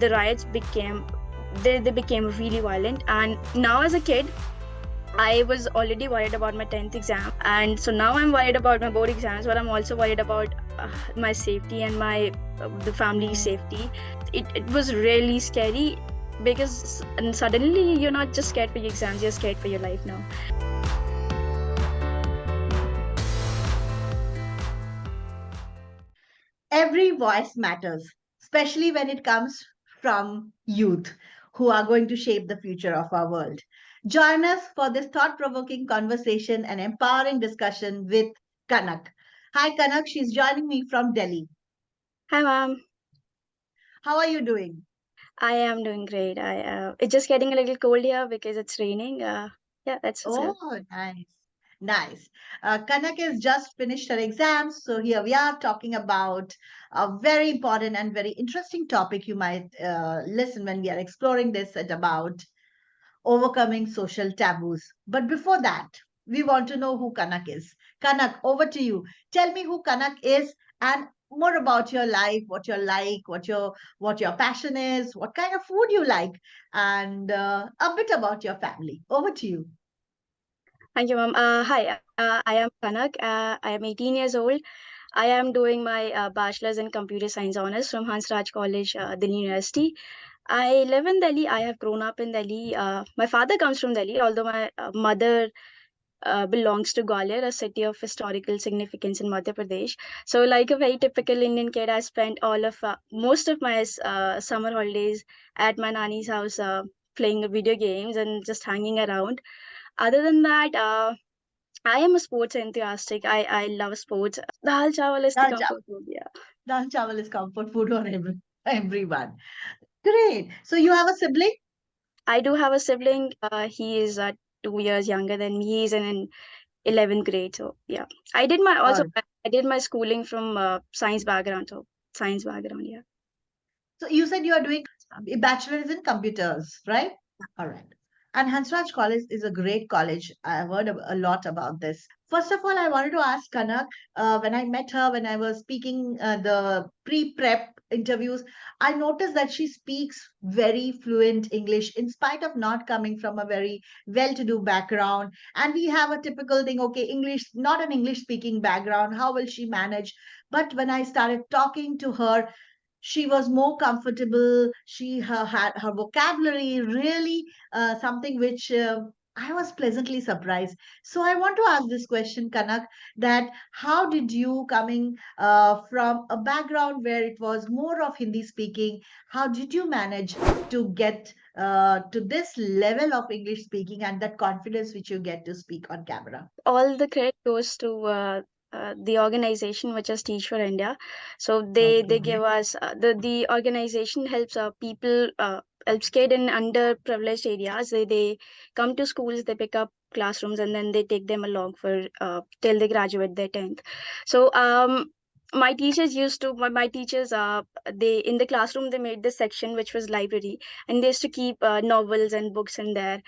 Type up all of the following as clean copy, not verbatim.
the riots became really violent. And now as a kid, I was already worried about my 10th exam, and so now I'm worried about my board exams, but I'm also worried about my safety and my the family's safety. It was really scary because and suddenly you're not just scared for your exams, you're scared for your life now. Every voice matters, especially when it comes from youth who are going to shape the future of our world. Join us for this thought provoking conversation and empowering discussion with Kanak. Hi, Kanak. She's joining me from Delhi. Hi, ma'am. How are you doing? I am doing great. It's just getting a little cold here because it's raining. Yeah, that's Oh, good. nice. Nice. Kanak has just finished her exams. So here we are talking about a very important and very interesting topic. You might listen when we are exploring this at about overcoming social taboos. But before that, we want to know who Kanak is. Kanak, over to you. Tell me who Kanak is and more about your life, what you're like, what your passion is, what kind of food you like, and a bit about your family. Over to you. Thank you, ma'am. Hi, I am Kanak. I am 18 years old. I am doing my bachelor's in computer science honors from Hansraj College, Delhi University. I live in Delhi. I have grown up in Delhi. My father comes from Delhi, although my mother belongs to Gwalior, a city of historical significance in Madhya Pradesh. So, like a very typical Indian kid, I spent most of my summer holidays at my nanny's house, playing video games and just hanging around. Other than that, I am a sports enthusiastic. I love sports. Dal chawal is the Dal comfort food. Yeah. Dal chawal is comfort food for everyone. Great. So you have a sibling? I do have a sibling. He is 2 years younger than me. He's in 11th grade. So yeah, I did my also Or I did my schooling from science background. So science background. Yeah. so you said you are doing a bachelor's in computers, right? All right. And Hansraj College is a great college. I've heard a lot about this. First of all, I wanted to ask Kanak, when I met her, when I was speaking the pre-prep interviews, I noticed that she speaks very fluent English in spite of not coming from a very well-to-do background. And we have a typical thing, okay, English, not an English speaking background. How will she manage? But when I started talking to her, she was more comfortable. Had her vocabulary really something which I was pleasantly surprised. So I want to ask this question, Kanak, that how did you, coming from a background where it was more of Hindi speaking, how did you manage to get to this level of English speaking and that confidence which you get to speak on camera? All the credit goes to the organization which is Teach for India. So they Okay. give us the organization helps people helps kid in underprivileged areas. They come to schools, they pick up classrooms, and then they take them along for till they graduate their 10th. So my teachers used to my teachers they in the classroom they made this section which was library, and they used to keep novels and books in there.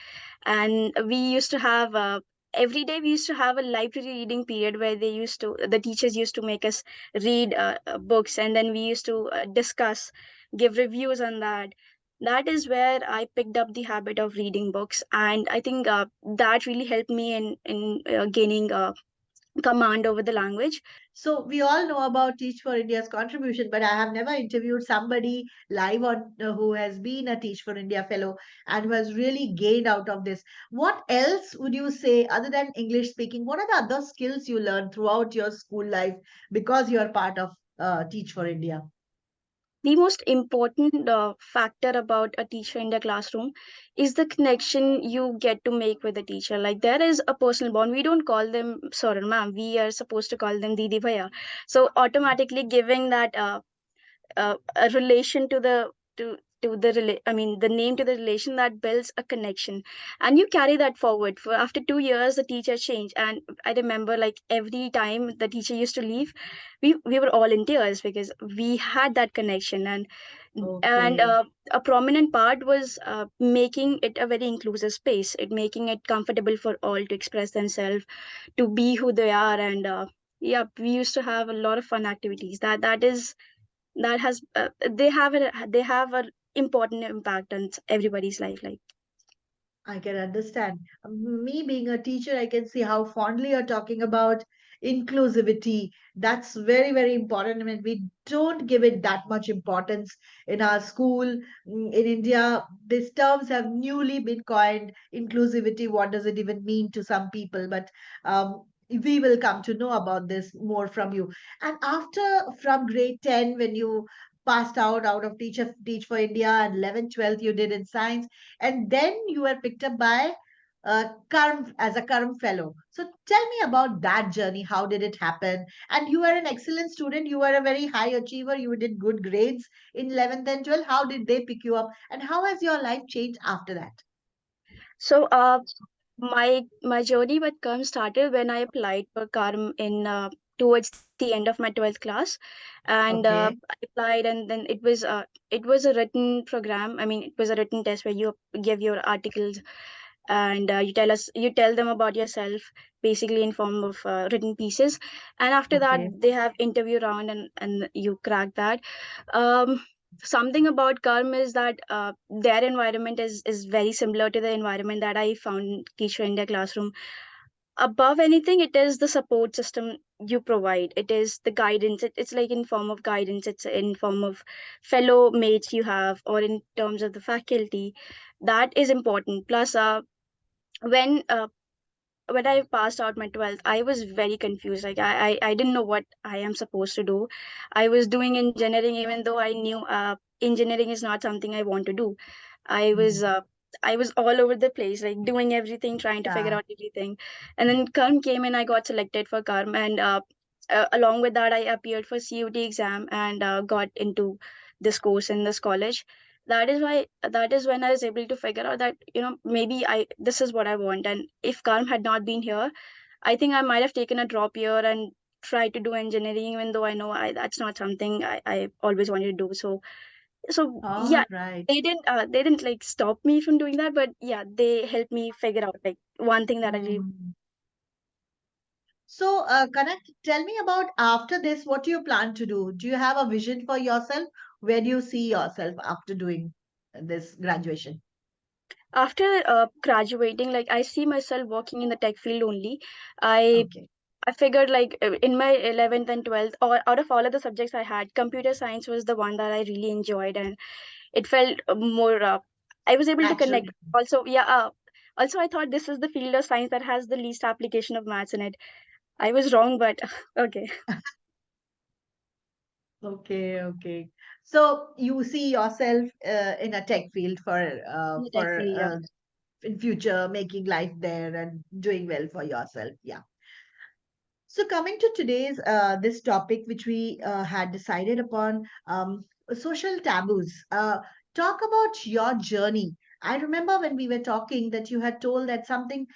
And we used to have every day we used to have a library reading period where the teachers used to make us read books, and then we used to discuss, give reviews on that. That is where I picked up the habit of reading books, and I think that really helped me in gaining command over the language. So we all know about Teach for India's contribution, but I have never interviewed somebody live on who has been a Teach for India fellow and who has really gained out of this. What else would you say other than English speaking? What are the other skills you learned throughout your school life because you are part of Teach for India? The most important factor about a teacher in the classroom is the connection you get to make with the teacher. Like there is a personal bond. We don't call them sir and ma'am. We are supposed to call them didi bhaiya. So automatically giving that a relation to I mean the name to the relation, that builds a connection, and you carry that forward. For after 2 years the teacher changed, and I remember like every time the teacher used to leave, we were all in tears because we had that connection. And Okay. a prominent part was making it a very inclusive space, it making it comfortable for all to express themselves, to be who they are. And yeah, we used to have a lot of fun activities. That has they have a important impact on everybody's life. Like, I can understand. Me being a teacher, I can see how fondly you're talking about inclusivity. That's very, very important. I mean, we don't give it that much importance in our school. In India, these terms have newly been coined. Inclusivity, what does it even mean to some people? But we will come to know about this more from you. And after, from grade 10, when you passed out of Teach for India, and 11th, 12th, you did in science, and then you were picked up by KARM as a KARM fellow. So tell me about that journey. How did it happen? And you were an excellent student. You were a very high achiever. You did good grades in 11th and 12th. How did they pick you up? And how has your life changed after that? so my journey with KARM started when I applied for KARM in towards the end of my 12th class, and Okay. I applied, and then it was a written program. I mean, it was a written test where you give your articles, and you tell them about yourself, basically in form of written pieces, and after that Okay. they have interview round, and you crack that. um Something about KARM is that their environment is very similar to the environment that I found in Teacher India classroom. Above anything, it is the support system you provide. It is the guidance. It's like in form of guidance. It's in form of fellow mates you have, or in terms of the faculty. That is important. Plus, when uh, when I passed out my 12th, I was very confused. Like, I didn't know what I am supposed to do. I was doing engineering, even though I knew engineering is not something I want to do. I Mm. was uh, I was all over the place, like doing everything, trying to figure Yeah. out everything. And then KARM came and I got selected for KARM, and along with that, I appeared for CUT exam and got into this course in this college. That is when I was able to figure out that, maybe I this is what I want. And if KARM had not been here, I think I might have taken a drop year and tried to do engineering, even though I know that's not something I always wanted to do. So All yeah, right. they didn't like stop me from doing that, but yeah, they helped me figure out like one thing that I really. Mm. So, Kanak, tell me about after this, what do you plan to do? Do you have a vision for yourself? Where do you see yourself after doing this graduation? After graduating, like I see myself working in the tech field only. I Okay. I figured like in my 11th and 12th, or out of all of the subjects I had, computer science was the one that I really enjoyed, and it felt more. I was able to Natural. connect. Also, yeah. Also, I thought this is the field of science that has the least application of maths in it. I was wrong, but okay. Okay, okay. So you see yourself in a tech field In the tech for field, yeah. in future making life there and doing well for yourself. Yeah. So coming to today's this topic, which we had decided upon, social taboos. Talk about your journey. I remember when we were talking that you had told that something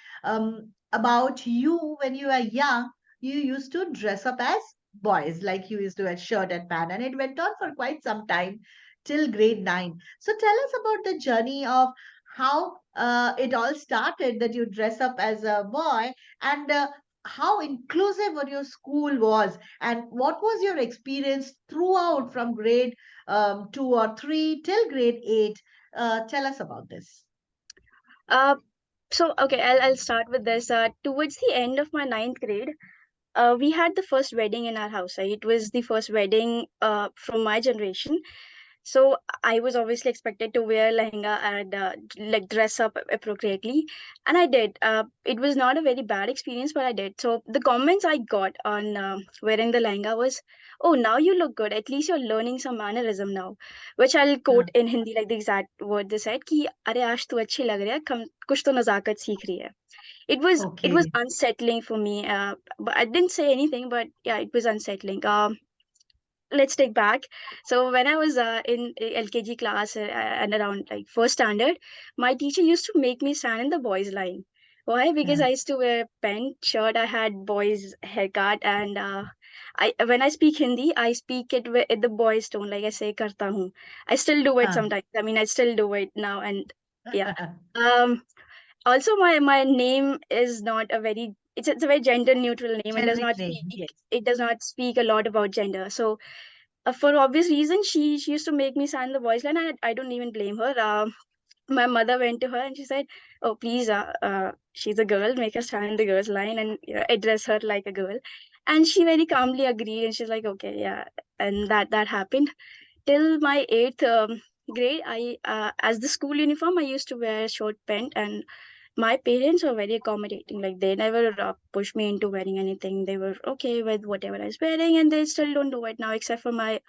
about you when you were young. You used to dress up as boys, like you used to wear shirt and pant, and it went on for quite some time till grade 9. So tell us about the journey of how it all started that you dress up as a boy, and how inclusive your school was, and what was your experience throughout from grade 2 or 3 till grade 8. Tell us about this. Uh, so okay, I'll start with this. Towards the end of my ninth grade, we had the first wedding in our house. Right? It was the first wedding from my generation. So I was obviously expected to wear lehenga and like dress up appropriately, and I did. It was not a very bad experience, but I did. So the comments I got on wearing the lehenga was, "Oh, now you look good. At least you're learning some mannerism now," which I'll Uh, quote in Hindi, like the exact word they said, "कि अरे आज तू अच्छी लग रही है, कम कुछ तो नजाकत सीख रही है." It was okay. unsettling for me, but I didn't say anything. But yeah, it was unsettling. Let's take back. So when I was in LKG class and around like first standard, my teacher used to make me stand in the boys line. Why? Because uh, I used to wear pant shirt. I had boys haircut, and I when I speak Hindi, I speak it with the boys tone, like I say "karta hu." I still do it uh, sometimes. I mean, I still do it now, and yeah. Um, Also, my name is not a very it's a very gender neutral name. Generic name, yes. It does not speak a lot about gender. So For obvious reasons, she used to make me stand the voice line. I don't even blame her. My mother went to her and she said, "Oh, please, she's a girl, make her stand in the girls' line and address her like a girl." And she very calmly agreed, and she's like, "Okay, yeah." And that happened till my eighth grade. I as the school uniform, I used to wear short pant, and my parents were very accommodating. Like they never pushed me into wearing anything. They were okay with whatever I was wearing, and they still don't do it now, except for my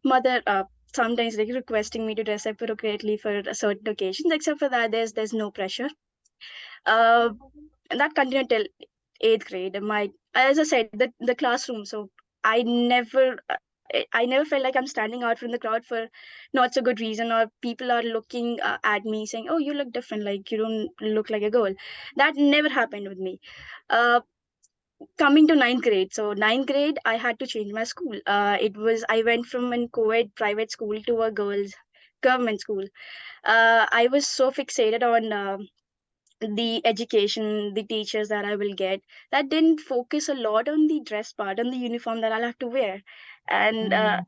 mother sometimes like requesting me to dress appropriately for certain occasions. Except for that, there's no pressure. uh and that continued till eighth grade. My, as I said, the classroom. So I never I never felt like I'm standing out from the crowd for not so good reason, or people are looking at me saying, "Oh, you look different, like you don't look like a girl." That never happened with me. uh Coming to ninth grade, so ninth grade I had to change my school. It was, I went from an co-ed private school to a girls government school. I was so fixated on the education, the teachers that I will get, that didn't focus a lot on the dress part, on the uniform that I'll have to wear. And Mm.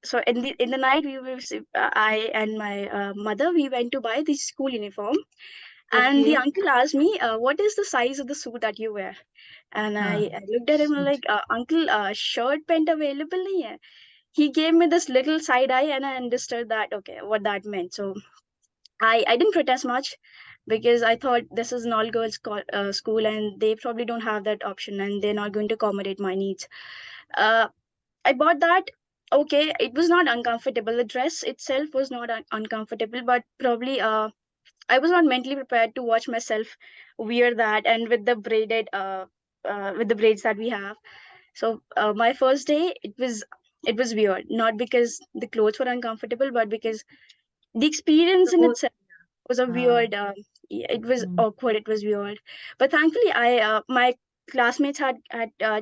so in the night, I and my mother, we went to buy the school uniform, and the Okay. uncle asked me, "What is the size of the suit that you wear?" And Huh. I looked at him Suit. like, "Uncle, shirt pant available nahi hai." He gave me this little side eye, and I understood that okay, what that meant. So I didn't protest much, because I thought this is an all girls school, and they probably don't have that option, and they're not going to accommodate my needs. Uh, I bought that. Okay, it was not uncomfortable. The dress itself was not uncomfortable, but probably I was not mentally prepared to watch myself wear that, and with the with the braids that we have. So my first day, it was weird, not because the clothes were uncomfortable, but because the experience The in whole. itself was a Uh, weird. Yeah, it was mm, awkward. It was weird, but thankfully, I my classmates had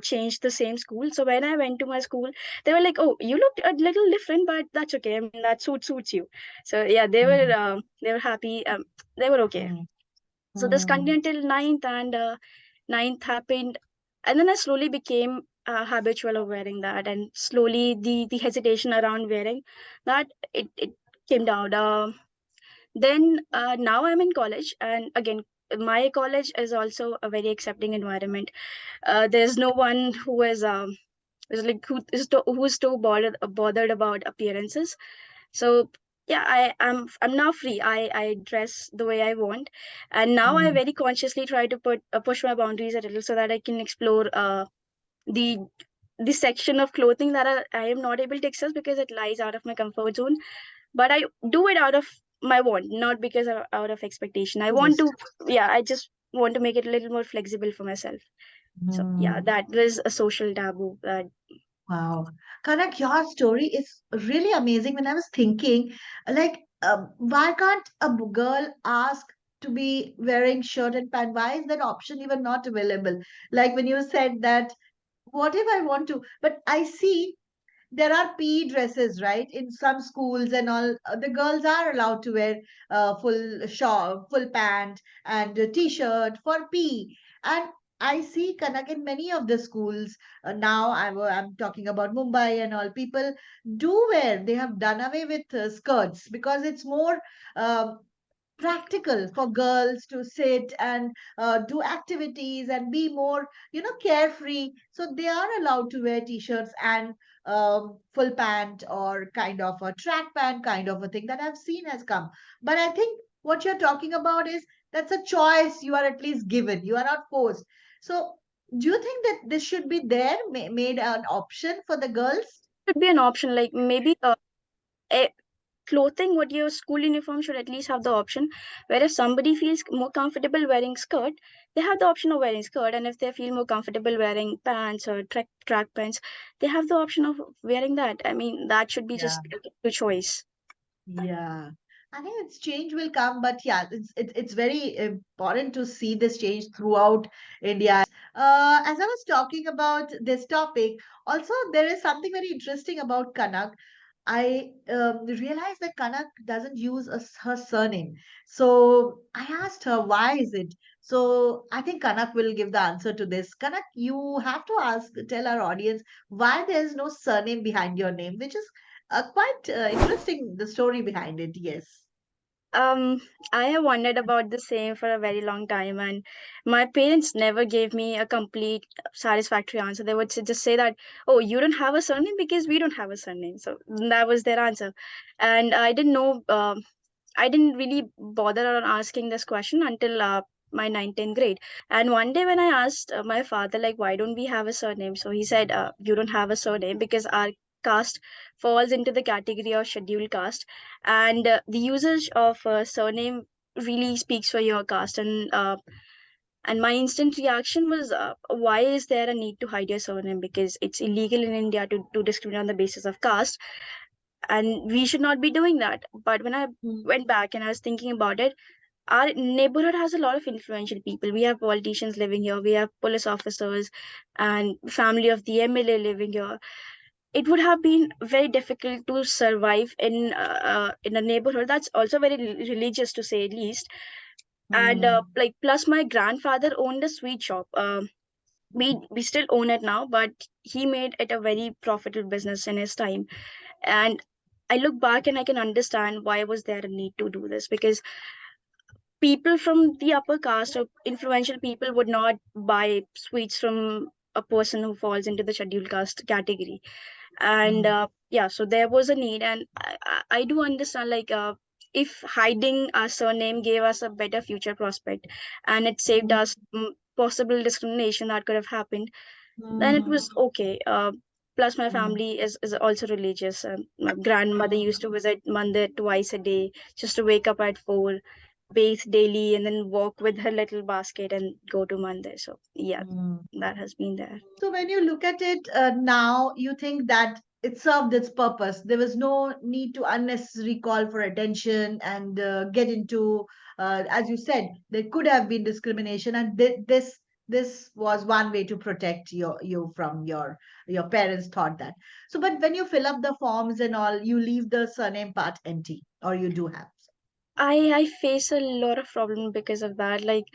changed the same school. So when I went to my school, they were like, "Oh, you look a little different, but that's okay. I mean, that suits you." So yeah, mm, they were happy. They were okay. mm, So this mm, continued till ninth, and ninth happened, and then I slowly became habitual of wearing that, and slowly the hesitation around wearing that, it came down. Then now I'm in college, and again, my college is also a very accepting environment. There's no one who is like who's so bothered about appearances. So yeah, I'm now free. I dress the way I want, and now I mm. very consciously try to push my boundaries a little, so that I can explore the the section of clothing that I am not able to access because it lies out of my comfort zone. But I do it out of my want, not because out of expectation. I want Yes. to, yeah, I just want to make it a little more flexible for myself. So yeah, Mm. that was a social taboo. Wow. Kanak, your story is really amazing. When I was thinking, like, why can't a girl ask to be wearing shirt and pant? Why is that option even not available? Like when you said that, what if I want to? But I see there are PE dresses, right? In some schools and all, the girls are allowed to wear full short, full pant and a t-shirt for PE. And I see Kanak in many of the schools now. I'm talking about Mumbai and all. People do wear. They have done away with skirts because it's more. um practical for girls to sit and do activities and be more, carefree. So they are allowed to wear t-shirts and full pant or kind of a track pant kind of a thing that I've seen has come. But I think what you're talking about is that's a choice you are at least given. You are not forced. So do you think that this should be there, made an option for the girls? Should be an option, like maybe a clothing, what your school uniform should at least have the option where if somebody feels more comfortable wearing skirt, they have the option of wearing skirt, and if they feel more comfortable wearing pants or track pants, they have the option of wearing that. I mean, that should be Yeah. just a choice. Yeah, I think its change will come, but yeah, it's very important to see this change throughout India. As I was talking about this topic, also there is something very interesting about Kanak. I realized that Kanak doesn't use her surname. So I asked her, why is it? So I think Kanak will give the answer to this. Kanak, you have to tell our audience why there's no surname behind your name, which is quite interesting, the story behind it. Yes. Um, I have wondered about the same for a very long time, and my parents never gave me a complete satisfactory answer. They would just say that, "Oh, you don't have a surname because we don't have a surname." So that was their answer, and I didn't know. I didn't really bother on asking this question until my 19th grade. And one day when I asked my father, like, why don't we have a surname? So he said, you don't have a surname because our caste falls into the category of scheduled caste. And the usage of surname really speaks for your caste. And my instant reaction was, why is there a need to hide your surname? Because it's illegal in India to discriminate on the basis of caste, and we should not be doing that. But when I Mm, went back and I was thinking about it, our neighborhood has a lot of influential people. We have politicians living here, we have police officers and family of the MLA living here. It would have been very difficult to survive in a neighborhood that's also very religious, to say least. And mm, like, plus my grandfather owned a sweet shop. We still own it now, but he made it a very profitable business in his time. And I look back and I can understand why was there a need to do this, because people from the upper caste or influential people would not buy sweets from a person who falls into the scheduled caste category. And mm, yeah, so there was a need, and I do understand, like, if hiding our surname gave us a better future prospect and it saved mm, us possible discrimination that could have happened, then it mm, was okay. Plus my mm, family is also religious. My grandmother used to visit mandir twice a day, just to wake up at 4, bathe daily, and then walk with her little basket and go to mandir. So yeah, mm. that has been there. So when you look at it now, you think that it served its purpose. There was no need to unnecessarily call for attention and get into, as you said, there could have been discrimination, and this was one way to protect you from your parents thought that. So, but when you fill up the forms and all, you leave the surname part empty, or you do have. I face a lot of problem because of that. Like,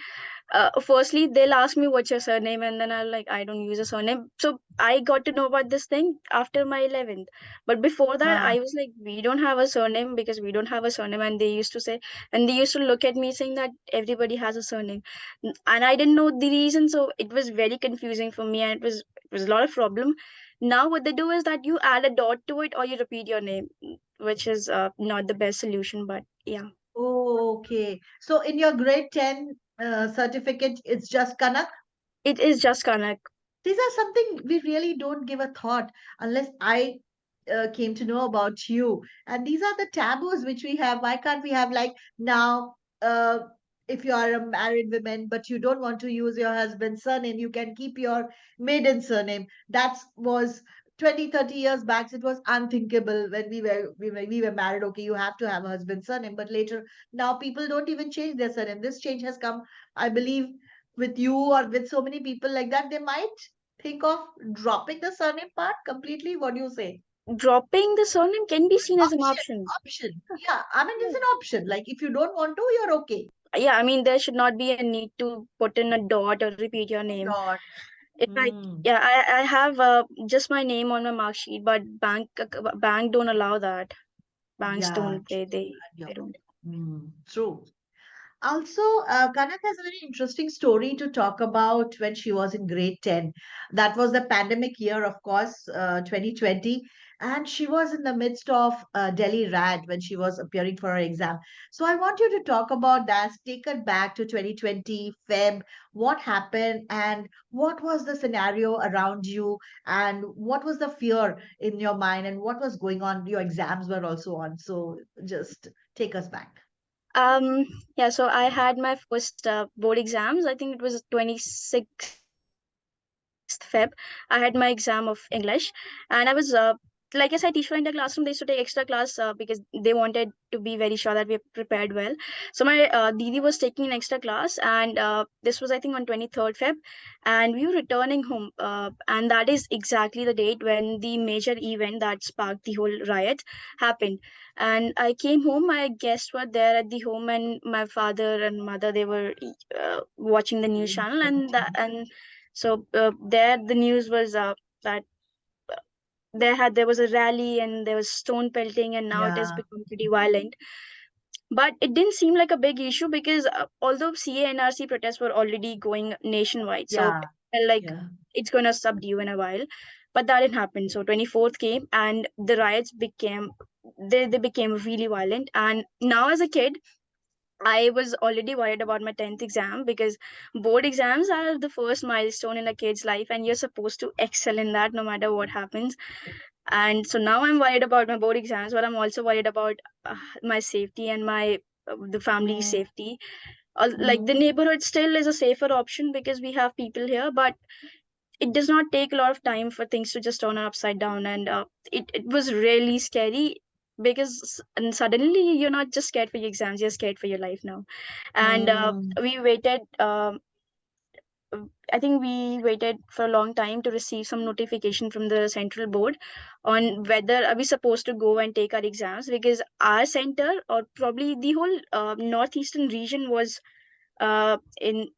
firstly they'll ask me what's your surname, and then I'll like, I don't use a surname. So I got to know about this thing after my 11th. But before that Uh, I was like, we don't have a surname because we don't have a surname. And they used to say, and they used to look at me saying that everybody has a surname. And I didn't know the reason, so it was very confusing for me, and it was a lot of problem. Now what they do is that you add a dot to it or you repeat your name, which is not the best solution, but yeah. oh, okay. So in your grade 10 certificate, it's just Kanak. It is just Kanak. These are something we really don't give a thought unless I came to know about you. And these are the taboos which we have. Why can't we have, like, now, if you are a married woman but you don't want to use your husband's surname, you can keep your maiden surname. That was 20, 30 years back. It was unthinkable when we were married. Okay, you have to have a husband's surname. But later, now people don't even change their surname. This change has come, I believe, with you or with so many people like that. They might think of dropping the surname part completely. What do you say? Dropping the surname can be seen as an Option, option. option. Yeah, I mean, it's an option. Like, if you don't want to, you're okay. Yeah, I mean, there should not be a need to put in a dot or repeat your name. Not. If I, Hmm. yeah, I have just my name on my mark sheet, but bank don't allow that. Banks Yeah, don't. They true. they And your they don't. true. Also, Kanak has a very interesting story to talk about when she was in grade 10. That was the pandemic year, of course, 2020. And she was in the midst of Delhi RAD when she was appearing for her exam. So I want you to talk about that. Take her back to 2020, Feb. What happened and what was the scenario around you? And what was the fear in your mind? And what was going on? Your exams were also on. So just take us back. Um, yeah, so I had my first board exams. I think it was 26th Feb. I had my exam of English, and I was like I said, each one in the classroom they used to take extra class because they wanted to be very sure that we prepared well. So my Didi was taking an extra class, and this was I think on 23rd Feb, and we were returning home, and that is exactly the date when the major event that sparked the whole riot happened. And I came home. My guests were there at the home, and my father and mother they were watching the news channel, and so there the news was that there was a rally and there was stone pelting, and now it has Yeah, become pretty violent. But it didn't seem like a big issue because although CA and RC protests were already going nationwide, so yeah, it felt like yeah. it's gonna subdue in a while. But that didn't happen. So 24th came and the riots became they became really violent. And now as a kid, I was already worried about my 10th exam because board exams are the first milestone in a kid's life, and you're supposed to excel in that no matter what happens. And so now I'm worried about my board exams, but I'm also worried about my safety and my the family's Mm, safety. Like mm, the neighborhood still is a safer option because we have people here, but it does not take a lot of time for things to just turn upside down. And it was really scary because and suddenly you're not just scared for your exams, you're scared for your life now. And mm, we waited I think we waited for a long time to receive some notification from the central board on whether are we supposed to go and take our exams, because our center or probably the whole northeastern region was in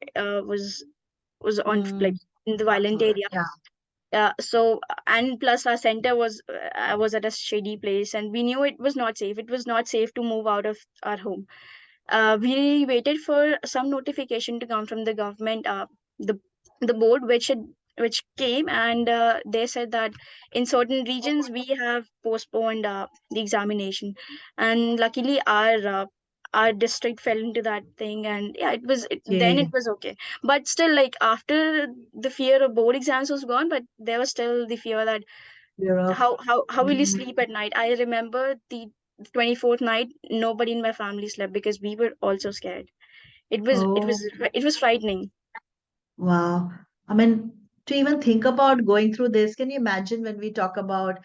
was on like mm. in the violent area. Yeah. So and plus our center was at a shady place, and we knew it was not safe. It was not safe to move out of our home. We waited for some notification to come from the government, the the board, which came, and they said that in certain regions we have postponed the examination, and luckily our district fell into that thing, and yeah, then it Okay. was okay. But still, like after the fear of board exams was gone, but there was still the fear that You're off. how will you Mm. sleep at night. I remember the 24th night nobody in my family slept because we were also scared. Oh. It was frightening. Wow. I mean, to even think about going through this, can you imagine when we talk about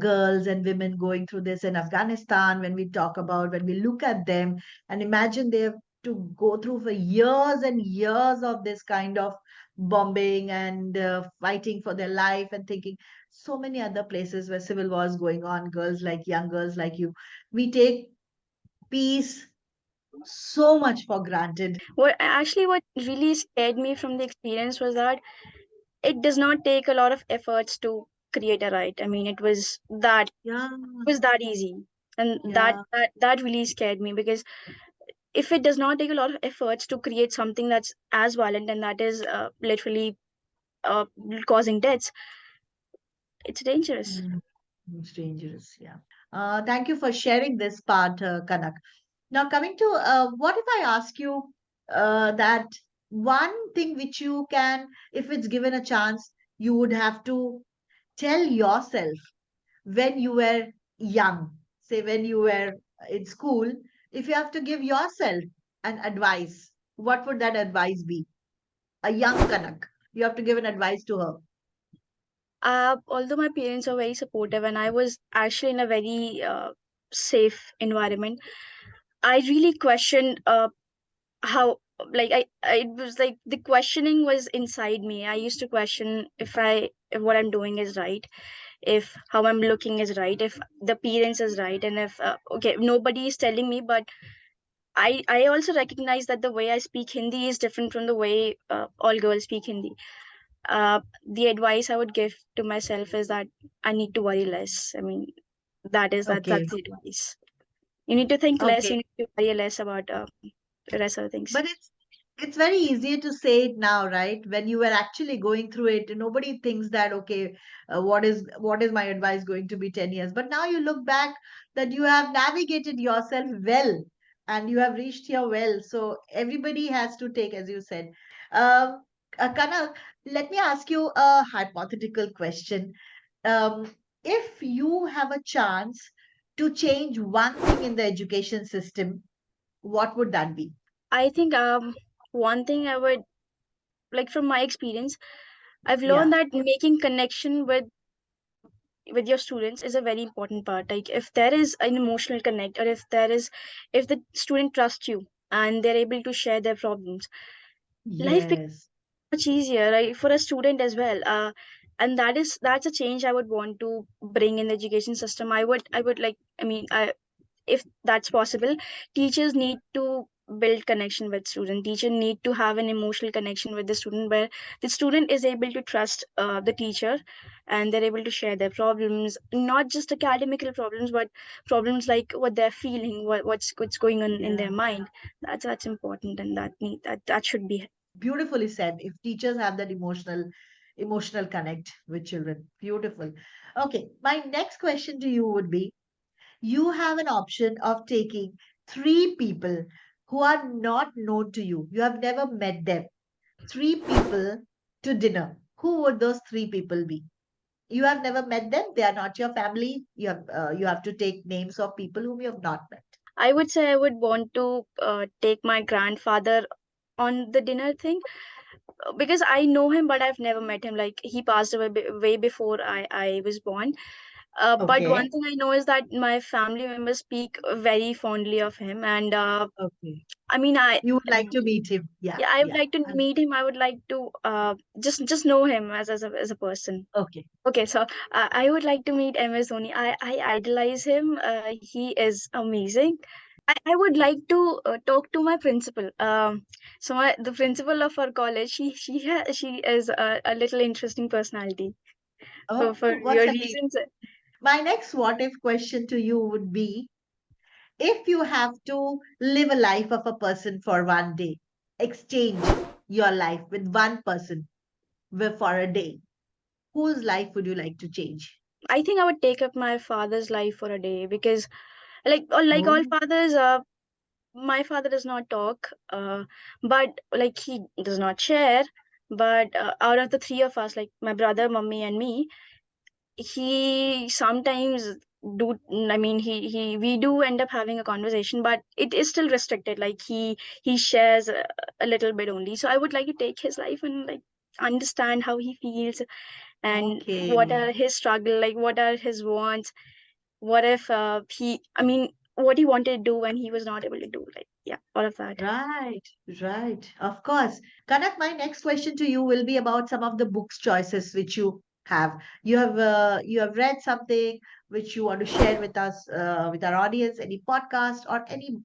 girls and women going through this in Afghanistan, when we talk about, when we look at them and imagine they have to go through for years and years of this kind of bombing and fighting for their life and thinking so many other places where civil wars going on, girls like young girls like you. We take peace so much for granted. What really scared me from the experience was that it does not take a lot of efforts to create a right. I mean, Yeah, it was that easy. And yeah. that really scared me because if it does not take a lot of efforts to create something that's as violent and that is literally uh, causing deaths, it's dangerous. Mm, it's dangerous. Yeah. Thank you for sharing this part, Kanak. Now, coming to what if I ask you that one thing which you can, if it's given a chance, you would have to tell yourself when you were young, say when you were in school, if you have to give yourself an advice, what would that advice be? A young Kanak, you have to give an advice to her. Although my parents are very supportive and I was actually in a very safe environment, I really questioned how it was like the questioning was inside me. I used to question if what I'm doing is right, if how I'm looking is right, if the appearance is right, and if okay, nobody is telling me, but I also recognize that the way I speak Hindi is different from the way all girls speak Hindi. The advice I would give to myself is that I need to worry less. I mean, Okay. that's the advice. You need to think less. Okay. You need to worry less about the rest of the things. But it's very easier to say it now, right? When you were actually going through it, nobody thinks that, okay, what is my advice going to be 10 years? But now you look back that you have navigated yourself well and you have reached here well. So everybody has to take, as you said. Um, Kana, let me ask you a hypothetical question. If you have a chance to change one thing in the education system, what would that be? I think one thing I would like from my experience, I've Yeah. learned that making connection with with your students is a very important part. Like if there is an emotional connect, or if the student trusts you and they're able to share their problems, life becomes Yes. much easier, right, for a student as well. And that's a change I would want to bring in the education system. I would like, I mean, if that's possible, teachers need to build connection with student. Teacher need to have an emotional connection with the student, where the student is able to trust the teacher, and they're able to share their problems, not just academical problems, but problems like what they're feeling, what's going on in Yeah. their mind. That's important, and that should be. Beautifully said. If teachers have that emotional connect with children. Beautiful. Okay. My next question to you would be, you have an option of taking three people who are not known to you. You have never met them. Three people to dinner. Who would those three people be? You have never met them. They are not your family. You have to take names of people whom you have not met. I would say I would want to take my grandfather on the dinner thing, because I know him, but I've never met him. Like he passed away way before I was born. But one Okay. thing I know is that my family members speak very fondly of him, and Okay. I mean, You would like to meet him. Yeah. yeah, I would Yeah. like to meet him. I would like to just know him as a person. Okay. Okay, so I would like to meet MS Dhoni. I idolize him. He is amazing. I would like to talk to my principal. So the principal of our college, she is a little interesting personality for Oh, what's your her name? reasons. My next what if question to you would be, if you have to live a life of a person for one day, exchange your life with one person for a day, whose life would you like to change? I think I would take up my father's life for a day, because like all Oh, fathers, my father does not talk, but like he does not share. But out of the three of us, like my brother, mummy, and me, he sometimes do. I mean, he we do end up having a conversation, but it is still restricted. Like he shares a little bit only. So I would like to take his life and like understand how he feels, and what okay. are his struggle, like what are his wants. What if he, I mean, what he wanted to do when he was not able to do, like, yeah, all of that. Right, right. Of course. Kanak, my next question to you will be about some of the books choices which you have. You have read something which you want to share with us, with our audience, any podcast or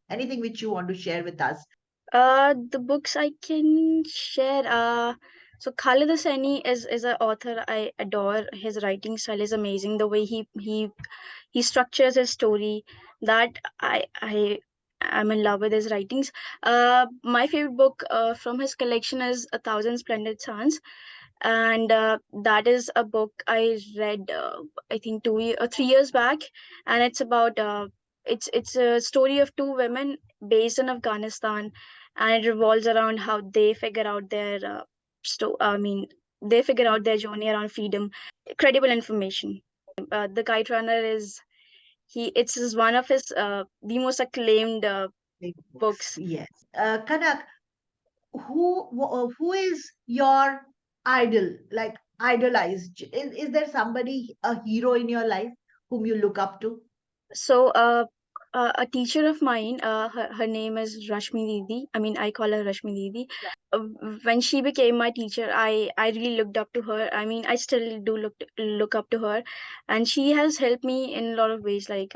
anything which you want to share with us. The books I can share. So Khalid Hosseini is an author I adore. His writing style is amazing. The way he structures his story, that I am in love with his writings. My favorite book from his collection is A Thousand Splendid Suns, and that is a book I read, I think 3 years back, and it's about it's a story of two women based in Afghanistan, and it revolves around how they figure out their I mean, they figure out their journey around freedom. Credible information. The Kite Runner is he it's is one of his the most acclaimed Big books. books. Yes. Kanak, who is your idol? Like idolized? Is there somebody, a hero in your life whom you look up to? So, a teacher of mine, her name is Rashmi Didi. I mean, I call her Rashmi Didi. Uh, when she became my teacher, I really looked up to her. I mean, I still do look up to her, and she has helped me in a lot of ways. Like,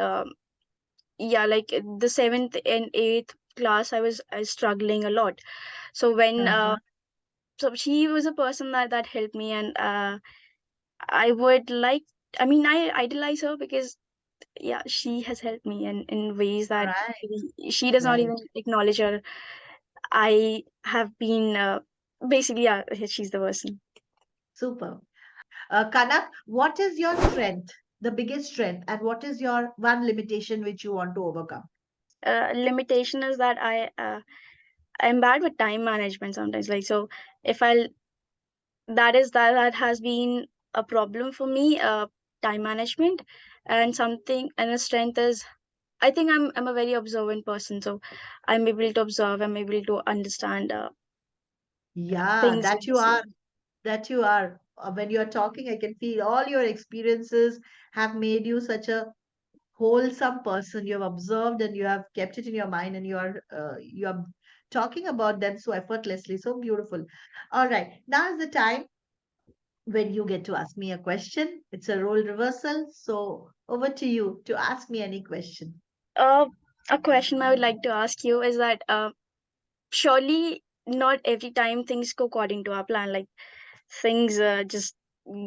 yeah, like the seventh and eighth class, I was struggling a lot. So when Uh-huh. so she was a person that helped me, and I would like. I mean, I idolize her because yeah, she has helped me in ways that Right, she does not right. even acknowledge her. I have been basically, yeah, she's the person. Super. Kanak, what is your strength, the biggest strength, and what is your one limitation which you want to overcome? Limitation is that I'm bad with time management sometimes. Like, so if I that has been a problem for me, time management. And something, and a strength is, I think I'm a very observant person, so I'm able to observe, I'm able to understand Yeah, things that very you are. slowly. That you are. When you're talking, I can feel all your experiences have made you such a wholesome person. You have observed and you have kept it in your mind, and you are talking about them so effortlessly, so beautiful. All right, now is the time when you get to ask me a question. It's a role reversal, so over to you to ask me any question. Uh, a question I would like to ask you is that surely not every time things go according to our plan. Like things just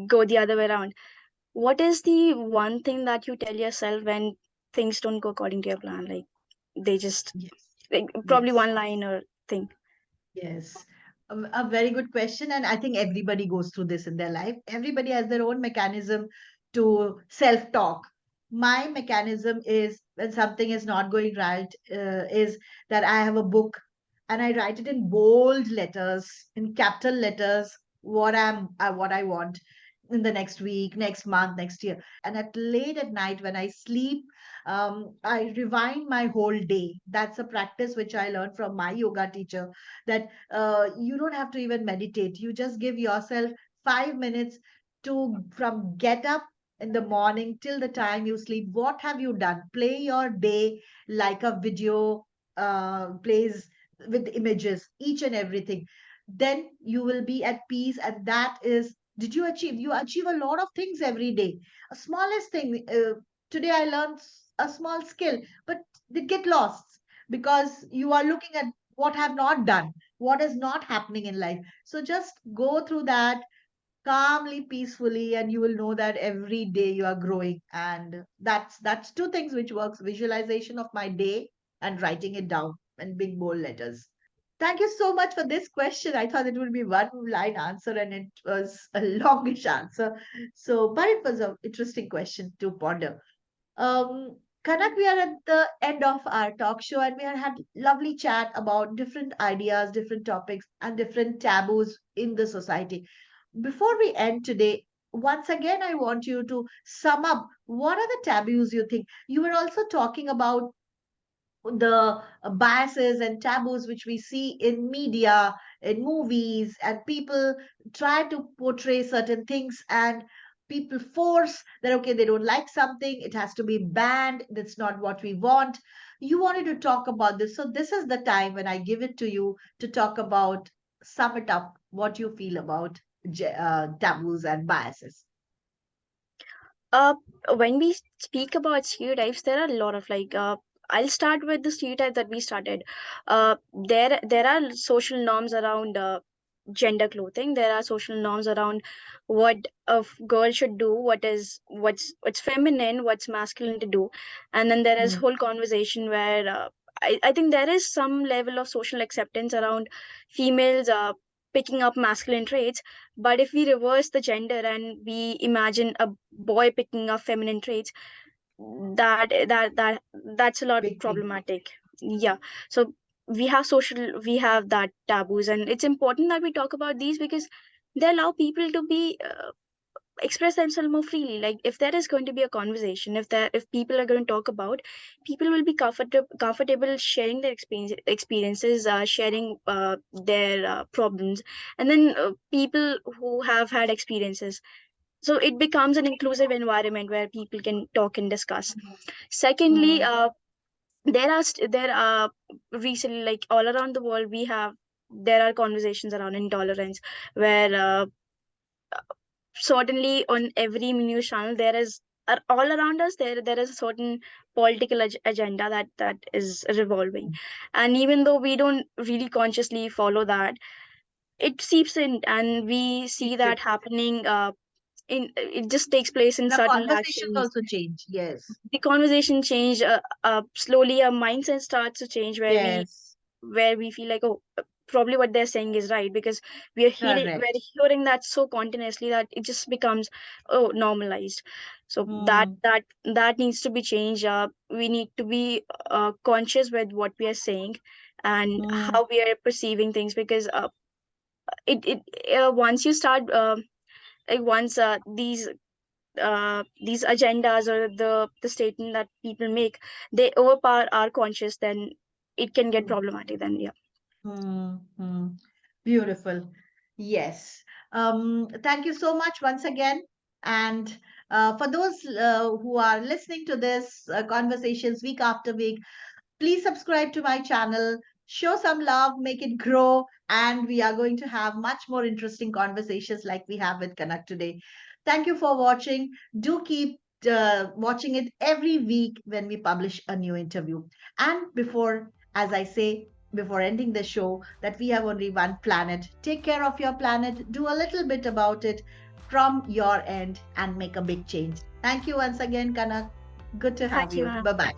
go the other way around. What is the one thing that you tell yourself when things don't go according to your plan? Like they just Yes, like, probably yes. one line or thing. Yes, a very good question. And I think everybody goes through this in their life. Everybody has their own mechanism to self talk. My mechanism is when something is not going right, is that I have a book and I write it in bold letters, in capital letters, what I want in the next week, next month, next year. And at late at night when I sleep, I rewind my whole day. That's a practice which I learned from my yoga teacher, that you don't have to even meditate. You just give yourself 5 minutes to from get up in the morning till the time you sleep. What have you done? Play your day like a video plays with images, each and everything. Then you will be at peace, and that is, did you achieve? You achieve a lot of things every day. A smallest thing. Today I learned a small skill, but they get lost because you are looking at what have not done, what is not happening in life. So just go through that calmly, peacefully, and you will know that every day you are growing. And that's two things which works: visualization of my day and writing it down in big bold letters. Thank you so much for this question. I thought it would be one line answer and it was a longish answer. So, but it was an interesting question to ponder. Kanak, we are at the end of our talk show and we have had lovely chat about different ideas, different topics, and different taboos in the society. Before we end today, once again, I want you to sum up what are the taboos you think. You were also talking about the biases and taboos which we see in media, in movies, and people try to portray certain things, and people force that, okay, they don't like something, it has to be banned, that's not what we want. You wanted to talk about this, so this is the time when I give it to you to talk about, sum it up, what you feel about taboos and biases. Uh, when we speak about stereotypes, there are a lot of I'll start with the stereotype that we started. There are social norms around gender clothing. There are social norms around what girl should do, what's feminine, what's masculine to do, and then there is Mm, whole conversation where I think there is some level of social acceptance around females picking up masculine traits. But if we reverse the gender and we imagine a boy picking up feminine traits, that's a lot big thing. problematic. Yeah. So we have that taboos, and it's important that we talk about these because they allow people to be express themselves more freely. Like if there is going to be a conversation, if people are going to talk about, people will be comfortable sharing their experiences, sharing their problems, and then people who have had experiences, so it becomes an inclusive environment where people can talk and discuss. Secondly, Mm, there are recently, like all around the world, there are conversations around intolerance where certainly on every news channel there is all around us, there is a certain political agenda that is revolving, and even though we don't really consciously follow that, it seeps in, and we see keeps it. that happening in it just takes place in The certain conversations actions. also change. Yes. The conversation change, slowly our mindset starts to change Yes. where we feel like, oh, probably what they're saying is right, because we're Correct. hearing that so continuously that it just becomes, oh, normalized. So Hmm. that needs to be changed. We need to be conscious with what we are saying and Hmm. how we are perceiving things, because it once you start like once these agendas or the statement that people make, they overpower our conscious, then it can get problematic then. Yeah. Hmm. Hmm. Beautiful. Yes. Thank you so much once again. And for those who are listening to this conversations week after week, please subscribe to my channel, show some love, make it grow, and we are going to have much more interesting conversations like we have with Kanak today. Thank you for watching. Do keep watching it every week when we publish a new interview. And before, as I say, before ending the show, that we have only one planet. Take care of your planet, do a little bit about it from your end, and make a big change. Thank you once again, Kanak. Good to have Thank you, you. ma'am. Bye bye.